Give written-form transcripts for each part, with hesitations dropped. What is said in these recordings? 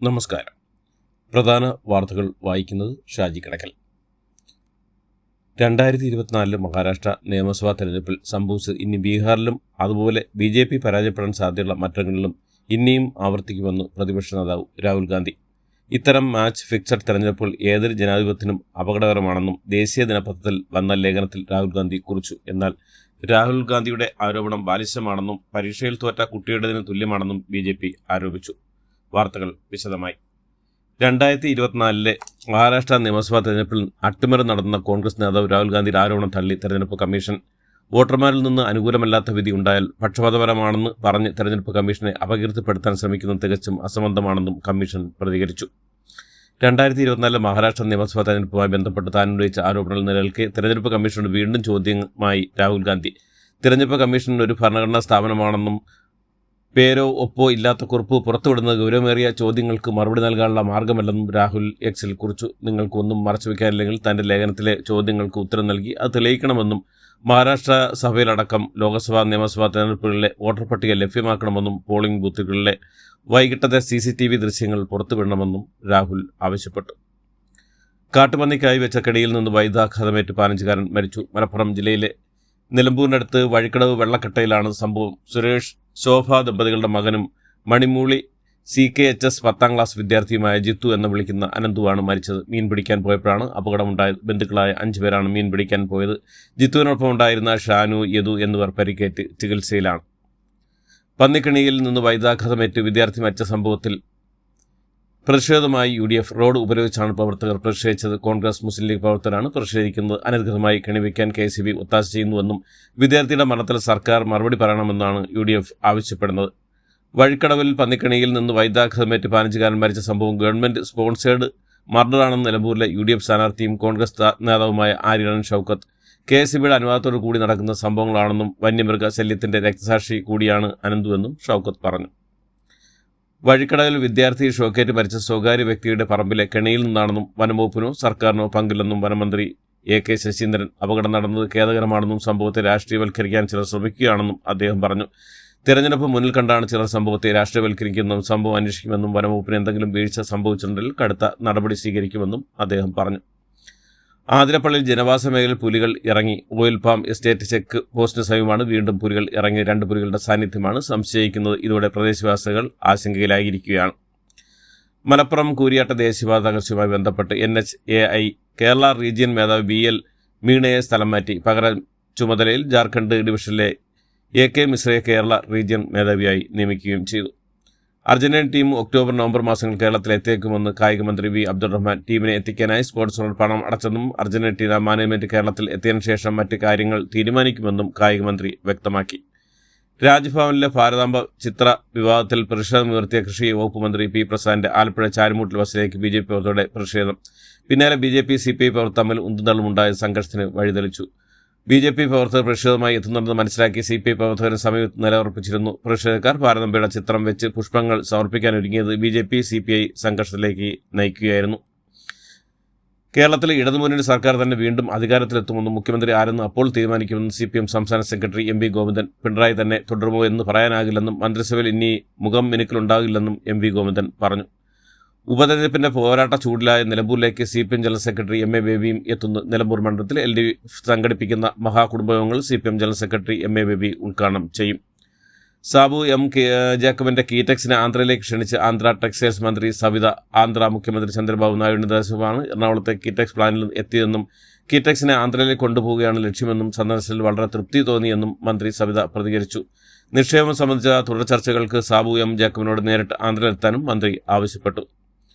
നമസ്കാരം. പ്രധാന വാർത്തകൾ വായിക്കുന്നത് ഷാജി കടക്കൽ. 2024 മഹാരാഷ്ട്ര നിയമസഭാ തെരഞ്ഞെടുപ്പിൽ സംഭവിച്ചത് ഇനി ബീഹാറിലും അതുപോലെ BJP പരാജയപ്പെടാൻ സാധ്യതയുള്ള മറ്റിടങ്ങളിലും ഇനിയും ആവർത്തിക്കുമെന്ന് പ്രതിപക്ഷ നേതാവ് രാഹുൽ ഗാന്ധി. ഇത്തരം മാച്ച് ഫിക്സഡ് തെരഞ്ഞെടുപ്പുകൾ ഏതൊരു ജനാധിപത്യത്തിനും അപകടകരമാണെന്നും ദേശീയ ദിനപത്രത്തിൽ വന്ന ലേഖനത്തിൽ രാഹുൽ ഗാന്ധി കുറിച്ചു. എന്നാൽ രാഹുൽ ഗാന്ധിയുടെ ആരോപണം ബാലിശമാണെന്നും പരീക്ഷയിൽ തോറ്റ കുട്ടിയുടേതിന് തുല്യമാണെന്നും BJP ആരോപിച്ചു. വാർത്തകൾ വിശദമായി. 2024 മഹാരാഷ്ട്ര നിയമസഭാ തെരഞ്ഞെടുപ്പിൽ അട്ടിമറി നടന്ന കോൺഗ്രസ് നേതാവ് രാഹുൽ ഗാന്ധിയുടെ ആരോപണം തള്ളി തെരഞ്ഞെടുപ്പ് കമ്മീഷൻ. വോട്ടർമാരിൽ നിന്ന് അനുകൂലമല്ലാത്ത വിധി ഉണ്ടായാൽ പക്ഷപാതപരമാണെന്ന് പറഞ്ഞ് തെരഞ്ഞെടുപ്പ് കമ്മീഷനെ അപകീർത്തിപ്പെടുത്താൻ ശ്രമിക്കുന്നത് തികച്ചും അസംബന്ധമാണെന്നും കമ്മീഷൻ പ്രതികരിച്ചു. 2024 മഹാരാഷ്ട്ര നിയമസഭാ തെരഞ്ഞെടുപ്പുമായി ബന്ധപ്പെട്ട് താൻ ഉന്നയിച്ച ആരോപണങ്ങൾ നിലനിൽക്കെ തെരഞ്ഞെടുപ്പ് കമ്മീഷനോട് വീണ്ടും ചോദ്യമായി രാഹുൽ ഗാന്ധി. തെരഞ്ഞെടുപ്പ് കമ്മീഷൻ ഒരു ഭരണഘടനാ സ്ഥാപനമാണെന്നും പേരോ ഒപ്പോ ഇല്ലാത്ത കുറിപ്പ് പുറത്തുവിടുന്നത് ഗൗരവമേറിയ ചോദ്യങ്ങൾക്ക് മറുപടി നൽകാനുള്ള മാർഗമല്ലെന്നും രാഹുൽ എക്സിൽ കുറിച്ചു. നിങ്ങൾക്കൊന്നും മറച്ചുവെക്കാനില്ലെങ്കിൽ തന്റെ ലേഖനത്തിലെ ചോദ്യങ്ങൾക്ക് ഉത്തരം നൽകി അത് തെളിയിക്കണമെന്നും മഹാരാഷ്ട്ര സഭയിലടക്കം ലോക്സഭാ നിയമസഭാ തെരഞ്ഞെടുപ്പുകളിലെ വോട്ടർ പട്ടിക ലഭ്യമാക്കണമെന്നും പോളിംഗ് ബൂത്തുകളിലെ വൈകിട്ടത്തെ CCTV ദൃശ്യങ്ങൾ പുറത്തുവിടണമെന്നും രാഹുൽ ആവശ്യപ്പെട്ടു. കാട്ടുപന്നിക്കായി വെച്ച കെണിയിൽ നിന്ന് വൈദ്യാഘാതമേറ്റ് 15കാരൻ മരിച്ചു. മലപ്പുറം ജില്ലയിലെ നിലമ്പൂരിനടുത്ത് വഴിക്കടവ് വെള്ളക്കട്ടയിലാണ് സംഭവം. സുരേഷ് ശോഭ ദമ്പതികളുടെ മകനും മണിമൂളി CKHS 10ാം ക്ലാസ് വിദ്യാർത്ഥിയുമായ ജിത്തു എന്ന് വിളിക്കുന്ന അനന്തുവാണ് മരിച്ചത്. മീൻ പിടിക്കാൻ പോയപ്പോഴാണ് അപകടമുണ്ടായത്. ബന്ധുക്കളായ 5 പേരാണ് മീൻ പിടിക്കാൻ പോയത്. ജിത്തുവിനൊപ്പം ഉണ്ടായിരുന്ന ഷാനു, യദു എന്നിവർ പരിക്കേറ്റ് ചികിത്സയിലാണ്. പന്നിക്കണിയിൽ നിന്ന് വൈദ്യാഘാതമേറ്റ് വിദ്യാർത്ഥി മരിച്ച സംഭവത്തിൽ പ്രതിഷേധമായി UDF റോഡ് ഉപരോധിച്ചാണ് പ്രവർത്തകർ പ്രതിഷേധിച്ചത്. കോൺഗ്രസ് മുസ്ലിം ലീഗ് പ്രവർത്തകരാണ് പ്രതിഷേധിക്കുന്നത്. അനധികൃതമായി കെണിവയ്ക്കാൻ KCB ഒത്താശ ചെയ്യുന്നുവെന്നും വിദ്യാർത്ഥിയുടെ മരണത്തിൽ സർക്കാർ മറുപടി പറയണമെന്നാണ് UDF ആവശ്യപ്പെടുന്നത്. വഴിക്കടവിൽ പന്നിക്കണിയിൽ നിന്ന് വൈദ്യാഘാതമേറ്റ് 15കാരൻ മരിച്ച സംഭവം ഗവൺമെന്റ് സ്പോൺസേഡ് മർഡറാണെന്ന് നിലമ്പൂരിലെ UDF സ്ഥാനാർത്ഥിയും കോൺഗ്രസ് നേതാവുമായ ആര്യൻ ഷൗക്കത്ത് KCBയുടെ അനുവാദത്തോടു കൂടി നടക്കുന്ന സംഭവങ്ങളാണെന്നും വന്യമൃഗ ശല്യത്തിന്റെ രക്തസാക്ഷി കൂടിയാണ് അനന്തുവെന്നും ഷൗക്കത്ത് പറഞ്ഞു. വഴിക്കടവിൽ വിദ്യാർത്ഥി ഷോക്കേറ്റ് മരിച്ച സ്വകാര്യ വ്യക്തിയുടെ പറമ്പിലെ കെണിയിൽ നിന്നാണെന്നും വനംവകുപ്പിനോ സർക്കാരിനോ പങ്കില്ലെന്നും വനമന്ത്രി AK ശശീന്ദ്രൻ. അപകടം നടന്നത് ഖേദകരമാണെന്നും സംഭവത്തെ രാഷ്ട്രീയവൽക്കരിക്കാൻ ചിലർ ശ്രമിക്കുകയാണെന്നും അദ്ദേഹം പറഞ്ഞു. തിരഞ്ഞെടുപ്പ് മുന്നിൽ കണ്ടാണ് ചിലർ സംഭവത്തെ രാഷ്ട്രീയവൽക്കരിക്കുന്നതും സംഭവം അന്വേഷിക്കുമെന്നും വനംവകുപ്പിന് എന്തെങ്കിലും വീഴ്ച സംഭവിച്ചിട്ടുണ്ടെങ്കിൽ കടുത്ത നടപടി സ്വീകരിക്കുമെന്നും അദ്ദേഹം പറഞ്ഞു. ആതിരപ്പള്ളിയിൽ ജനവാസ മേഖലയിൽ പുലികൾ ഇറങ്ങി. ഓയിൽ പാം എസ്റ്റേറ്റ് ചെക്ക് പോസ്റ്റിന് സമീപമാണ് വീണ്ടും പുലികൾ ഇറങ്ങി. 2 പുലികളുടെ സാന്നിധ്യമാണ് സംശയിക്കുന്നത്. ഇതോടെ പ്രദേശവാസികൾ ആശങ്കയിലായിരിക്കുകയാണ്. മലപ്പുറം കൂരിയാട്ട ദേശീയപാത തകർച്ചയുമായി ബന്ധപ്പെട്ട് NHAI കേരള റീജിയൻ മേധാവി BL മീണയെ സ്ഥലം മാറ്റി. പകരം ചുമതലയിൽ ജാർഖണ്ഡ് ഡിവിഷനിലെ AK മിശ്രയെ കേരള റീജിയൻ മേധാവിയായി നിയമിക്കുകയും ചെയ്തു. അർജന്റീൻ ടീം ഒക്ടോബർ നവംബർ മാസങ്ങളിൽ കേരളത്തിൽ എത്തിയേക്കുമെന്ന് കായിക മന്ത്രി V അബ്ദുറഹ്മാൻ. ടീമിനെ എത്തിക്കാനായി സ്പോൺസർ പണം അടച്ചെന്നും അർജന്റീന മാനേജ്മെന്റ് കേരളത്തിൽ എത്തിയതിനു ശേഷം മറ്റ് കാര്യങ്ങൾ തീരുമാനിക്കുമെന്നും കായിക മന്ത്രി വ്യക്തമാക്കി. രാജ്ഭവനിലെ ഭാരതാംബ ചിത്ര വിവാദത്തിൽ പ്രതിഷേധമുയർത്തിയ കൃഷി വകുപ്പ് മന്ത്രി P പ്രസാദിന്റെ ആലപ്പുഴ ചാരുമൂട്ടിൽ ബസ്സിലേക്ക് BJP പ്രവർത്തകരുടെ പ്രതിഷേധം. പിന്നാലെ BJP CPI പ്രവർത്തകർ തമ്മിൽ ഉന്തുതള്ളുമുണ്ടായ സംഘർഷത്തിന് വഴിതെളിച്ചു. BJP പ്രവർത്തകർ പ്രതിഷേധമായി എത്തുന്നുണ്ടെന്ന് മനസ്സിലാക്കി CPI പ്രവർത്തകരെ സമീപത്ത് നിലയുറപ്പിച്ചിരുന്നു. പ്രതിഷേധക്കാർ ഭാരതാംബയുടെ ചിത്രം വെച്ച് പുഷ്പങ്ങൾ സമർപ്പിക്കാനൊരുങ്ങിയത് BJP CPI സംഘർഷത്തിലേക്ക് നയിക്കുകയായിരുന്നു. കേരളത്തിൽ ഇടതുമുന്നണി സർക്കാർ തന്നെ വീണ്ടും അധികാരത്തിലെത്തുമെന്നും മുഖ്യമന്ത്രി ആരെന്ന് അപ്പോൾ തീരുമാനിക്കുമെന്നും CPM സംസ്ഥാന സെക്രട്ടറി MV ഗോവിന്ദൻ. പിണറായി തന്നെ തുടരുമോ എന്ന് പറയാനാകില്ലെന്നും മന്ത്രിസഭയിൽ ഇനി മുഖം മിനുക്കലുണ്ടാകില്ലെന്നും MV ഗോവിന്ദൻ പറഞ്ഞു. ഉപതെരഞ്ഞെടുപ്പിന്റെ പോരാട്ട ചൂടിലായ നിലമ്പൂരിലേക്ക് CPM ജനറൽ സെക്രട്ടറി MA ബേബിയും എത്തുന്നു. നിലമ്പൂർ മണ്ഡലത്തിൽ LDF സംഘടിപ്പിക്കുന്ന മഹാകുടുംബയോഗങ്ങൾ CPM general secretary MA baby ഉദ്ഘാടനം ചെയ്യും. സാബു M ജേക്കബിന്റെ കീറ്റക്സിനെ ആന്ധ്രയിലേക്ക് ക്ഷണിച്ച് ആന്ധ്ര ടെക്സ്റ്റൈൽസ് മന്ത്രി സവിത. ആന്ധ്ര മുഖ്യമന്ത്രി ചന്ദ്രബാബു നായിഡുവിന്റെ നിർദ്ദേശമാണ് എറണാകുളത്തെ കീറ്റക്സ് പ്ലാനിൽ എത്തിയതെന്നും കീറ്റക്സിനെ ആന്ധ്രയിലേക്ക് കൊണ്ടുപോവുകയാണ് ലക്ഷ്യമെന്നും സന്ദർശനത്തിൽ വളരെ തൃപ്തി തോന്നിയെന്നും മന്ത്രി സവിത പ്രതികരിച്ചു. നിക്ഷേപം സംബന്ധിച്ച തുടർ ചർച്ചകൾക്ക് സാബു M ജേക്കബിനോട് നേരിട്ട് ആന്ധ്രയിലെത്താനും മന്ത്രി ആവശ്യപ്പെട്ടു.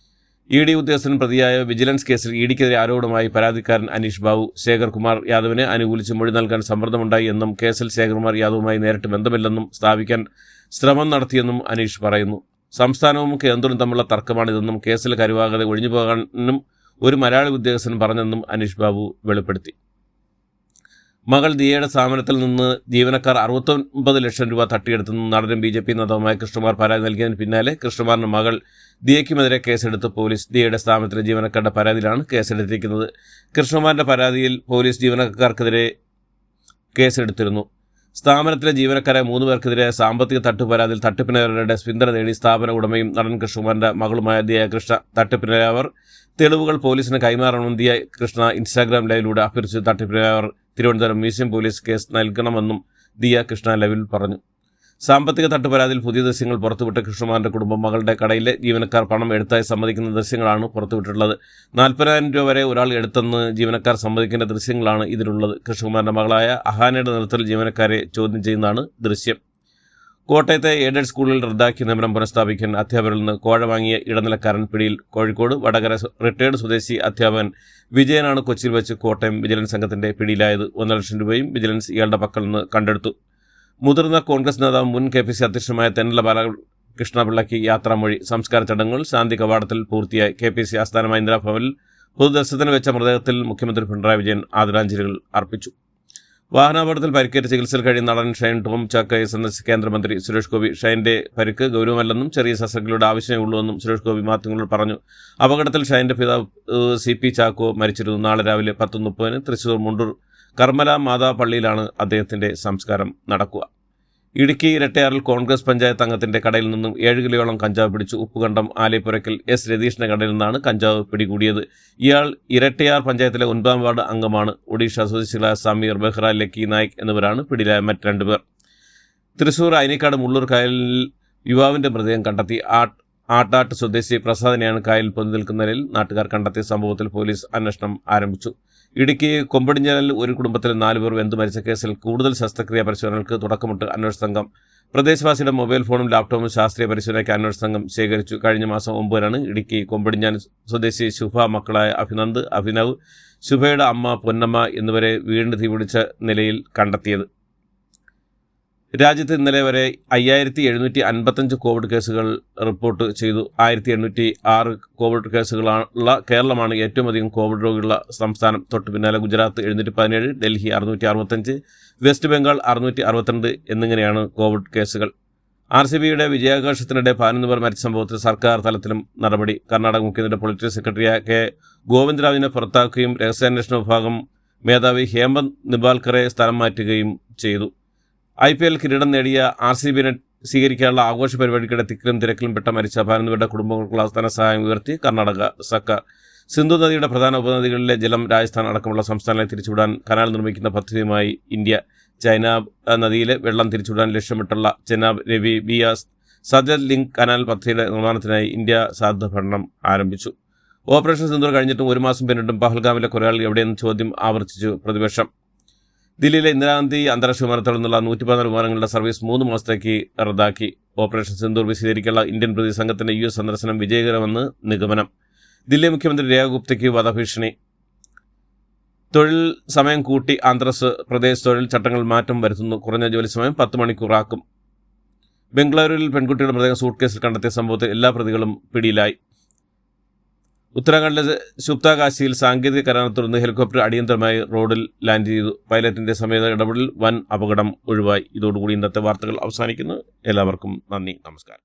ED ഉദ്യോഗസ്ഥൻ പ്രതിയായ വിജിലൻസ് കേസിൽ EDക്കെതിരെ ആരോപണമായി പരാതിക്കാരൻ അനീഷ് ബാബു. ശേഖർ കുമാർ യാദവിനെ അനുകൂലിച്ച് മൊഴി നൽകാൻ സമ്മർദ്ദമുണ്ടായി എന്നും കേസിൽ ശേഖർകുമാർ യാദവുമായി നേരിട്ട് ബന്ധമില്ലെന്നും സ്ഥാപിക്കാൻ ശ്രമം നടത്തിയെന്നും അനീഷ് പറയുന്നു. സംസ്ഥാനവും കേന്ദ്രവും തമ്മിലുള്ള തർക്കമാണിതെന്നും കേസിൽ കരുവാകാതെ ഒഴിഞ്ഞുപോകാനും ഒരു മലയാളി ഉദ്യോഗസ്ഥൻ പറഞ്ഞെന്നും അനീഷ് ബാബു വെളിപ്പെടുത്തി. മകൾ ദിയയുടെ സ്ഥാപനത്തിൽ നിന്ന് ജീവനക്കാർ 69 ലക്ഷം രൂപ തട്ടിയെടുത്തെന്ന് നടനും BJP നേതാവുമായ കൃഷ്ണകുമാർ പരാതി നൽകിയതിന് പിന്നാലെ കൃഷ്ണകുമാറിന്റെ മകൾ ദിയയ്ക്കുമെതിരെ കേസെടുത്ത് പോലീസ്. ദിയയുടെ സ്ഥാപനത്തിലെ ജീവനക്കാരുടെ പരാതിയിലാണ് കേസെടുത്തിരിക്കുന്നത്. കൃഷ്ണകുമാറിന്റെ പരാതിയിൽ പോലീസ് ജീവനക്കാർക്കെതിരെ കേസെടുത്തിരുന്നു. സ്ഥാപനത്തിലെ ജീവനക്കാരെ 3 പേർക്കെതിരെ സാമ്പത്തിക തട്ടിപ്പ് പരാതിയിൽ തട്ടിപ്പിനിരയുടെ പിന്തുണ നേടി സ്ഥാപന ഉടമയും നടൻ കൃഷ്ണകുമാറിന്റെ മകളുമായ ദിയ കൃഷ്ണ. തട്ടിപ്പിനിരയവർ തെളിവുകൾ പോലീസിന് കൈമാറണമെന്നും ദിയ കൃഷ്ണ ഇൻസ്റ്റാഗ്രാം ലൈവിലൂടെ അഭ്യർത്ഥിച്ചു. തട്ടിപ്പിനിരയവർ തിരുവനന്തപുരം മ്യൂസിയം പോലീസ് കേസ് നൽകണമെന്നും ദിയ കൃഷ്ണ ലൈവിൽ പറഞ്ഞു. സാമ്പത്തിക തട്ടുപരാതിയിൽ പുതിയ ദൃശ്യങ്ങൾ പുറത്തുവിട്ട കൃഷ്ണകുമാറിന്റെ കുടുംബം മകളുടെ കടയിലെ ജീവനക്കാർ പണം എടുത്തായി സമ്മതിക്കുന്ന ദൃശ്യങ്ങളാണ് പുറത്തുവിട്ടിട്ടുള്ളത്. 40,000 രൂപ വരെ ഒരാൾ എടുത്തെന്ന് ജീവനക്കാർ സമ്മതിക്കുന്ന ദൃശ്യങ്ങളാണ് ഇതിലുള്ളത്. കൃഷ്ണകുമാറിന്റെ മകളായ അഹാനയുടെ നേതൃത്വത്തിൽ ജീവനക്കാരെ ചോദ്യം ചെയ്യുന്നതാണ് ദൃശ്യം. കോട്ടയത്തെ എയ്ഡഡ് സ്കൂളിൽ റദ്ദാക്കിയ നിയമനം പുനഃസ്ഥാപിക്കാൻ അധ്യാപകരിൽ നിന്ന് കോഴ വാങ്ങിയ ഇടനിലക്കാരൻ പിടിയിൽ. കോഴിക്കോട് വടകര റിട്ടയർഡ് സ്വദേശി അധ്യാപകൻ വിജയനാണ് കൊച്ചിയിൽ വെച്ച് കോട്ടയം വിജിലൻസ് സംഘത്തിന്റെ പിടിയിലായത്. 1.5 ലക്ഷം രൂപയും വിജിലൻസ് ഇയാളുടെ പക്കൽ നിന്ന് കണ്ടെടുത്തു. മുതിർന്ന കോൺഗ്രസ് നേതാവ് മുൻ KPC അധ്യക്ഷനുമായ തെന്നല ബാലകൃഷ്ണപിള്ളയ്ക്ക് യാത്രാമൊഴി. സംസ്കാര ചടങ്ങുകൾ ശാന്തി കവാടത്തിൽ പൂർത്തിയായി. KPC ആസ്ഥാനമായ ഇന്ദിരാഭവനിൽ പൊതുദർശനത്തിന് വെച്ച മൃതദേഹത്തിൽ മുഖ്യമന്ത്രി പിണറായി വിജയൻ ആദരാഞ്ജലികൾ അർപ്പിച്ചു. വാഹനാപകടത്തിൽ പരിക്കേറ്റ് ചികിത്സയിൽ കഴിയുന്ന നടൻ ഷൈൻ ടോം ചാക്കോയെ സന്ദർശിച്ച കേന്ദ്രമന്ത്രി സുരേഷ് ഗോപി. ഷൈൻ്റെ പരിക്ക് ഗൗരവമല്ലെന്നും ചെറിയ ശസ്ത്രക്രിയയുടെ ആവശ്യമേ ഉള്ളൂവെന്നും സുരേഷ് ഗോപി മാധ്യമങ്ങളോട് പറഞ്ഞു. അപകടത്തിൽ ഷൈൻ്റെ പിതാവ് CP ചാക്കോ മരിച്ചിരുന്നു. നാളെ രാവിലെ 10:30 തൃശ്ശൂർ മുണ്ടൂർ കർമ്മല മാതാ പള്ളിയിലാണ് അദ്ദേഹത്തിൻ്റെ സംസ്കാരം നടക്കുക. ഇടുക്കി ഇരട്ടയാറിൽ കോൺഗ്രസ് പഞ്ചായത്ത് അംഗത്തിന്റെ കടയിൽ നിന്നും 7 കിലോയോളം കഞ്ചാവ് പിടിച്ചു. ഉപ്പുകണ്ടം ആലേപ്പുരയ്ക്കൽ S രതീഷിന്റെ കടയിൽ നിന്നാണ് കഞ്ചാവ് പിടികൂടിയത്. ഇയാൾ ഇരട്ടയാർ പഞ്ചായത്തിലെ 9ാം വാർഡ് അംഗമാണ്. ഒഡീഷ സ്വദേശികളായ സമീർ, ബെഹ്റ, ലക്കി നായിക് എന്നിവരാണ് പിടിയിലായ മറ്റ് 2 പേർ. തൃശൂർ അയനിക്കാട് മുള്ളൂർ കായലിൽ യുവാവിന്റെ മൃതദേഹം കണ്ടെത്തി. ആട്ടാട്ട് സ്വദേശി പ്രസാദിനെയാണ് കായലിൽ പൊന്തി നിൽക്കുന്ന നിലയിൽ നാട്ടുകാർ കണ്ടെത്തിയ സംഭവത്തിൽ പോലീസ് അന്വേഷണം ആരംഭിച്ചു. ഇടുക്കി കൊമ്പടിഞ്ഞാലിൽ ഒരു കുടുംബത്തിലെ 4 പേർ വെന്തു മരിച്ച കേസിൽ കൂടുതൽ ശസ്ത്രക്രിയാ പരിശോധനകൾക്ക് തുടക്കമിട്ട് അന്വേഷണ സംഘം. പ്രദേശവാസിയുടെ മൊബൈൽ ഫോണും ലാപ്ടോപ്പും ശാസ്ത്രീയ പരിശോധനയ്ക്ക് അന്വേഷണ സംഘം ശേഖരിച്ചു. കഴിഞ്ഞ മാസം 9-നാണ് ഇടുക്കി കൊമ്പടിഞ്ഞാൽ സ്വദേശി ശുഭ മക്കളായ അഭിനന്ദ്, അഭിനവ്, ശുഭയുടെ അമ്മ പൊന്നമ്മ എന്നിവരെ വീണ്ടും തീപിടിച്ച നിലയിൽ കണ്ടെത്തിയത്. രാജ്യത്ത് ഇന്നലെ വരെ 5755 കോവിഡ് കേസുകൾ റിപ്പോർട്ട് ചെയ്തു. 1806 കോവിഡ് കേസുകളുള്ള കേരളമാണ് ഏറ്റവും അധികം കോവിഡ് രോഗികളുള്ള സംസ്ഥാനം. തൊട്ടു പിന്നാലെ ഗുജറാത്ത് 717, ഡൽഹി 665, വെസ്റ്റ് ബംഗാൾ 662 എന്നിങ്ങനെയാണ് കോവിഡ് കേസുകൾ. RCBയുടെ വിജയാഘോഷത്തിനിടെ 11 പേർ മരിച്ച സംഭവത്തിൽ സർക്കാർ തലത്തിലും നടപടി. കർണാടക മുഖ്യമന്ത്രിയുടെ പൊളിറ്റിക്കൽ സെക്രട്ടറിയായ K. ഗോവിന്ദരാവിനെ പുറത്താക്കുകയും രഹസ്യാന്വേഷണ വിഭാഗം മേധാവി ഹേമന്ത് നിബാൽക്കറെ സ്ഥലം മാറ്റുകയും ചെയ്തു. IPL കിരീടം നേടിയ RCBനെ സ്വീകരിക്കാനുള്ള ആഘോഷ പരിപാടിക്കിടെ തിക്കിലും തിരക്കിലും പെട്ട മരിച്ച 11 പേരുടെ കുടുംബങ്ങൾക്കുള്ള ധനസഹായം ഉയർത്തി കർണാടക സർക്കാർ. സിന്ധു നദിയുടെ പ്രധാന ഉപനദികളിലെ ജലം രാജസ്ഥാൻ അടക്കമുള്ള സംസ്ഥാനങ്ങളെ തിരിച്ചുവിടാൻ കനാൽ നിർമ്മിക്കുന്ന പദ്ധതിയുമായി ഇന്ത്യ. ചൈനാബ് നദിയിലെ വെള്ളം തിരിച്ചുവിടാൻ ലക്ഷ്യമിട്ടുള്ള ചെനാബ് രവി ബിയാസ് സജദ് ലിങ്ക് കനാൽ പദ്ധതിയുടെ നിർമ്മാണത്തിനായി ഇന്ത്യ സാധ്യത പഠനം ആരംഭിച്ചു. ഓപ്പറേഷൻ സിന്ദൂർ കഴിഞ്ഞിട്ടും 1 മാസം പിന്നിട്ടും പഹൽഗാമിലെ കൊലയാളി എവിടെയെന്ന് ചോദ്യം ആവർത്തിച്ചു പ്രതിപക്ഷം. ദില്ലിയിലെ ഇന്ദിരാഗാന്ധി അന്താരാഷ്ട്ര വിമാനത്താവളത്തിൽ നിന്നുള്ള 114 വിമാനങ്ങളുടെ സർവീസ് 3 മാസത്തേക്ക് റദ്ദാക്കി. ഓപ്പറേഷൻ സിന്ദൂർ വിശദീകരിക്കാനുള്ള ഇന്ത്യൻ പ്രതി സംഘത്തിന്റെ US സന്ദർശനം വിജയകരമെന്ന് നിഗമനം. ദില്ലി മുഖ്യമന്ത്രി രേഖ ഗുപ്തയ്ക്ക് വധഭീഷണി. തൊഴിൽ സമയം കൂട്ടി ആന്ധ്രാപ്രദേശ് തൊഴിൽ ചട്ടങ്ങൾ മാറ്റം വരുത്തുന്നു. കുറഞ്ഞ ജോലി സമയം 10 മണിക്കൂറാക്കും. ബംഗളൂരുവിൽ പെൺകുട്ടിയുടെ മൃതദേഹം സൂട്ട്കേസിൽ കണ്ടെത്തിയ സംഭവത്തിൽ എല്ലാ പ്രതികളും പിടിയിലായി. ഉത്തരാഖണ്ഡിലെ സുപ്താകാശിയിൽ സാങ്കേതിക കാരണത്തെ തുടർന്ന് ഹെലികോപ്റ്റർ അടിയന്തരമായി റോഡിൽ ലാൻഡ് ചെയ്തു. പൈലറ്റിന്റെ സമേത ഇടപെടൽ വൻ അപകടം ഒഴിവായി. ഇതോടുകൂടി ഇന്നത്തെ വാർത്തകൾ അവസാനിക്കുന്നു. എല്ലാവർക്കും നന്ദി, നമസ്കാരം.